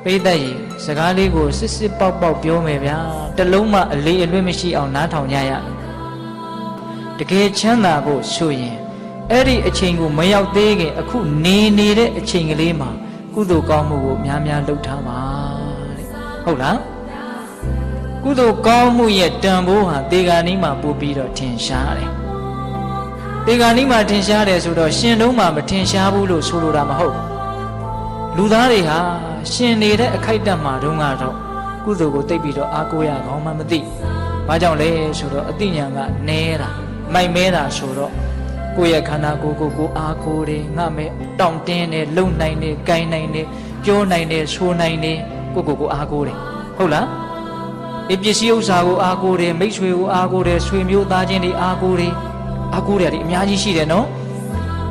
ပိသက်ကြီးစကားလေးကိုစစ်စစ်ပေါက်ပေါက်ပြောမယ်ဗျာတလုံးမှအလေးအလွတ်မရှိအောင်နားထောင်ကြရတကယ်ချမ်းသာဖို့ဆိုရင်အဲ့ဒီအချိန်ကိုမရောက်သေးခင်အခုနေနေတဲ့အချိန်ကလေးမှာကုသိုလ်ကောင်းမှုကိုများများလုပ်ထားပါတဲ့ဟုတ်လားကုသိုလ်ကောင်းမှုရဲ့တန်ဖိုးဟာတေဂာနီးမှာပို့ပြီးတော့ထင်ရှားတယ်တေဂာနီးမှာထင်ရှားတယ်ဆိုတော့ရှင်တုံးမှာမထင်ရှားဘူးလို့ဆိုလိုတာမဟုတ်လူသားတွေဟာရှင်နေတဲ့အခိုက်အတန့်မှာတုန်းကတော့ကုသိုလ်ကိုသိပြီးတော့အားကိုးရကောင်းမှမသိဘာကြောင့်လဲဆိုတော့အသိဉာဏ်ကနဲတာမိုက်မဲတာဆိုတော့ကိုယ့်ရဲ့ခန္ဓာကိုယ်ကိုအားကိုးတယ်ငါမဲ့တောင့်တင်းတယ်လုံနိုင်တယ်ကိုင်းနိုင်တယ်ပြောနိုင်တယ်ဆိုနိုင်တယ်ကိုအားကိုးတယ်ဟုတ်လားဒီပစ္စည်းဥစ္စာကိုအားကိုးတယ်မိတ်ဆွေကိုအားကိုးတယ်ဆွေမျိုးသားချင်းတွေအားကိုးတယ်ဒီအများကြီးရှိတယ်နော်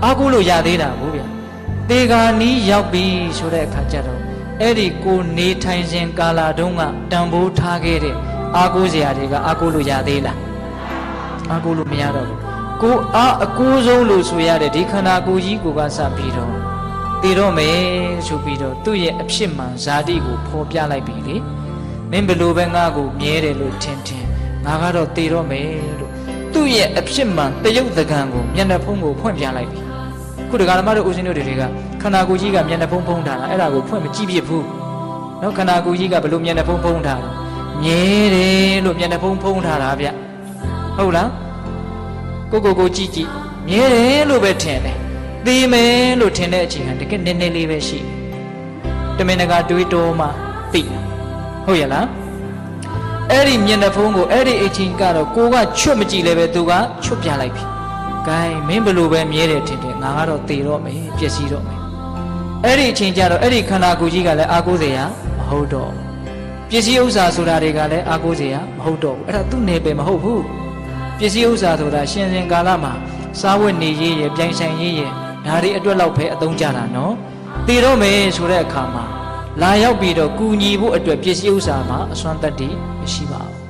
အားကိုးလို့ရသေးတာဘူးဗျာတေဂာနီးရောက်ပြီဆိုတဲ့အခါကျတော့အဲ့ဒီကိုနေထိုင်စဉ်ကာလတုန်းကတန်ဖိုးထားခဲ့တဲ့အားကိုးစရာတွေကအားကိုးလို့ရသေးလားအားကိုးလို့မရတော့ဘူးကိုအားအကိုးဆုံးလို့ဆိုရတဲ့ဒီခန္ဓာကိုယ်ကြီးကိုကစပြီးတော့တည်တော့မယ်ဆိုပြီးတော့သူ့ရဲ့အဖြစ်မှန်ဇာတိကိုဖော်ပြလိုက်ပြီလေမင်းဘယ်လိုပဲငါ့ကိုမြဲတယ်လို့ထင်ငါကတော့တည်တော့မယ်လို့သူ့ရဲ့အဖြစ်မှန်တယုတ်တကံကိုမျက်နှာဖုံးကိုဖွင့်ပြလိုက်ပြီခုတက္ကရာမတို့ဦးဇင်းတို့တွေကခန္ဓာကိုယ်ကြီးကမျက်နှာဖုံးဖုံးထားတာအဲ့ဒါကိုဖွင့်မကြည့်ပြဘူးနော်ခန္ဓာကိုယ်ကြီးကဘယ်လိုမျက်နှာဖုံးဖုံးထားတာမြဲတယ်လို့မျက်နှာဖုံးဖုံးထားတာဗျဟုတ်လားကိုကြည့်မြဲတယ်လို့ပဲထင်တယ်သိမယ်လို့ထင်တဲ့အချိန်ကတကယ်နည်းနည်းလေးပဲရှိတမင်တကာတွေးတောမှသိဟုတ်ရလားအဲ့ဒီမျက်နှာဖုံးကိုအဲ့ဒီအချိန်ကတော့ကိုကချွတ်မကြည့်လဲပဲသူကချွတ်ပြလိုက်ပြီဂိုင်းမင်းဘယ်လိုပဲမြဲတယ်ထင်တယ်ငါကတော့သေတော့မယ်ပျက်စီးတော့မယ်အဲ့ဒီအချိန်ကျတော့အဲ့ဒီခန္ဓာကိုယ်ကြီးကလည်းအားကိုးစရာမဟုတ်တော့ပစ္စည်းဥစ္စာဆိုတာတွေကလည်းအားကိုးစရာမဟုတ်တော့ဘူးအဲ့ဒါသူ့နယ်ပယ်မဟုတ်ဘူးပစ္စည်းဥစ္စာဆိုတာရှင်စဉ်ကာလမှာစားဝတ်နေရေးရပြိုင်ဆိုင်ရေးရဒါတွေအတွက်လောက်ပဲအသုံးကြတာနော်သေတော့မယ်ဆိုတဲ့အခါမှာလာရောက်ပြီးတော့ကူညီဖို့အတွက်ပစ္စည်းဥစ္စာမှာအစွမ်းတတ္တိမရှိပါဘူး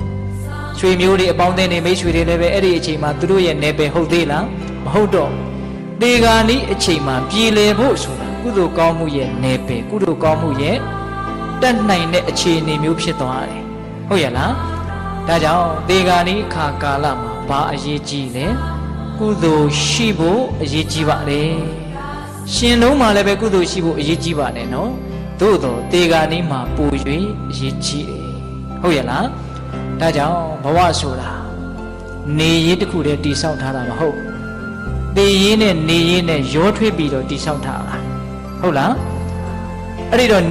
ဆွေမျိုးတွေအပေါင်းအသင်းတွေမိတ်ဆွေတွေလည်းပဲအဲ့ဒီအချိန်မှာသူတို့ရဲ့နယ်ပယ်ဟုတ်သေးလားမဟုတ်တော့တေဂာနီးအချိန်မှာပြည်လည်ဖို့ဆိုတာကုသိုလ်ကောင်းမှုရဲ့နယ်ပယ်ကုသိုလ်ကောင်းမှုရဲ့တက်နိုင်တဲ့အခြေအနေမျိုးဖြစ်သွားတယ်ဟုတ်ရဲ့လားဒါကြောင့်တေဂာနီးအခါကာလမှာဘာအရေးကြီးလဲကုသိုလ်ရှိဖို့အရေးကြီးပါလေရှင်လုံးမှာလည်းပဲကုသိုလ်ရှိဖို့အရေးကြီးပါနဲ့နော်သို့တော့တေဂာနီးမှာပို၍အရေးကြီးတယ်ဟုတ်ရဲ့လားဒါကြောင့်ဘဝဆိုတာနေရေးတစ်ခုတည်းတည်ဆောက်ထားတာမဟုတ်သေရေးနဲ့နေရေးနဲ့ရောထွေးပြီးတော့တည်ဆောက်ထားတာဟုတ်လားအဲ့ဒီတော့